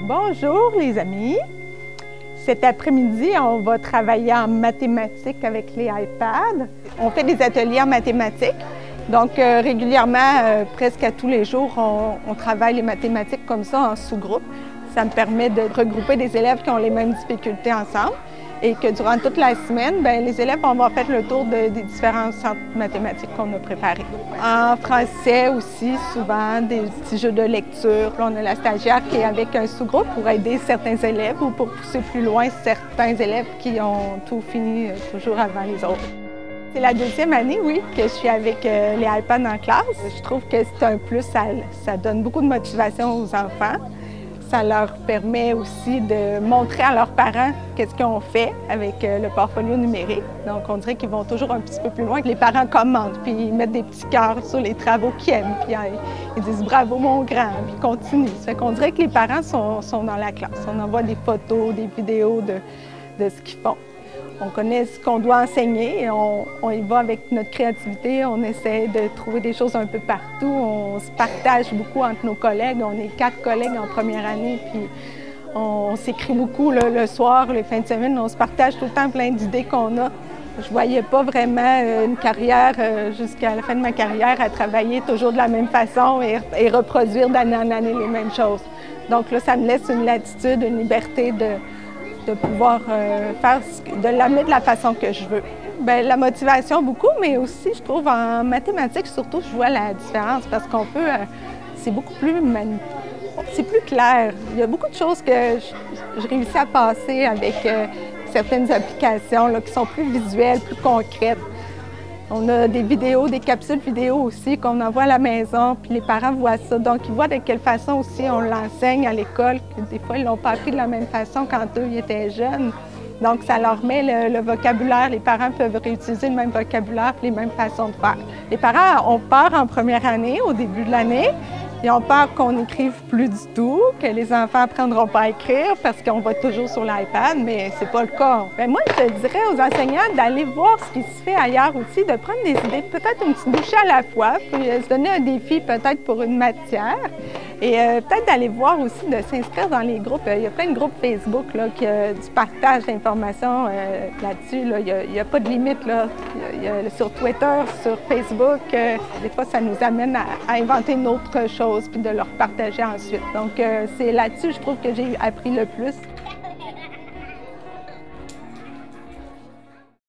Bonjour les amis! Cet après-midi, on va travailler en mathématiques avec les iPads. On fait des ateliers en mathématiques. Donc régulièrement, presque à tous les jours, on travaille les mathématiques comme ça en sous-groupe. Ça me permet de regrouper des élèves qui ont les mêmes difficultés ensemble et que durant toute la semaine, les élèves vont faire le tour des différents centres mathématiques qu'on a préparés. En français aussi, souvent, des petits jeux de lecture. Là, on a la stagiaire qui est avec un sous-groupe pour aider certains élèves ou pour pousser plus loin certains élèves qui ont tout fini toujours avant les autres. C'est la deuxième année, oui, que je suis avec les iPads en classe. Je trouve que c'est un plus, ça donne beaucoup de motivation aux enfants. Ça leur permet aussi de montrer à leurs parents qu'est-ce qu'ils ont fait avec le portfolio numérique. Donc, on dirait qu'ils vont toujours un petit peu plus loin. Les parents commentent, puis ils mettent des petits cœurs sur les travaux qu'ils aiment, puis ils disent « bravo mon grand », puis ils continuent. Ça fait qu'on dirait que les parents sont dans la classe. On envoie des photos, des vidéos de ce qu'ils font. On connaît ce qu'on doit enseigner et on y va avec notre créativité. On essaie de trouver des choses un peu partout. On se partage beaucoup entre nos collègues. On est 4 collègues en première année, puis on s'écrit beaucoup le soir, les fins de semaine. On se partage tout le temps plein d'idées qu'on a. Je ne voyais pas vraiment une carrière jusqu'à la fin de ma carrière à travailler toujours de la même façon et reproduire d'année en année les mêmes choses. Donc là, ça me laisse une latitude, une liberté de pouvoir de l'amener de la façon que je veux. La motivation beaucoup, mais aussi, je trouve, en mathématiques, surtout, je vois la différence parce qu'on peut, c'est beaucoup plus, c'est plus clair. Il y a beaucoup de choses que je réussis à passer avec certaines applications là, qui sont plus visuelles, plus concrètes. On a des vidéos, des capsules vidéo aussi qu'on envoie à la maison, puis les parents voient ça. Donc, ils voient de quelle façon aussi on l'enseigne à l'école. Des fois, ils ne l'ont pas appris de la même façon quand eux, ils étaient jeunes. Donc, ça leur met le vocabulaire. Les parents peuvent réutiliser le même vocabulaire et les mêmes façons de faire. Les parents ont peur en première année, au début de l'année. Ils ont peur qu'on n'écrive plus du tout, que les enfants n'apprendront pas à écrire parce qu'on va toujours sur l'iPad, mais c'est pas le cas. Moi, je dirais aux enseignants d'aller voir ce qui se fait ailleurs aussi, de prendre des idées, peut-être une petite bouchée à la fois, puis se donner un défi peut-être pour une matière. Et peut-être d'aller voir aussi, de s'inscrire dans les groupes. Il y a plein de groupes Facebook là, qui du partage d'informations là-dessus. Là. Il n'y a pas de limite. Là. Sur Twitter, sur Facebook, des fois, ça nous amène à inventer une autre chose puis de leur partager ensuite. Donc, c'est là-dessus, je trouve que j'ai appris le plus.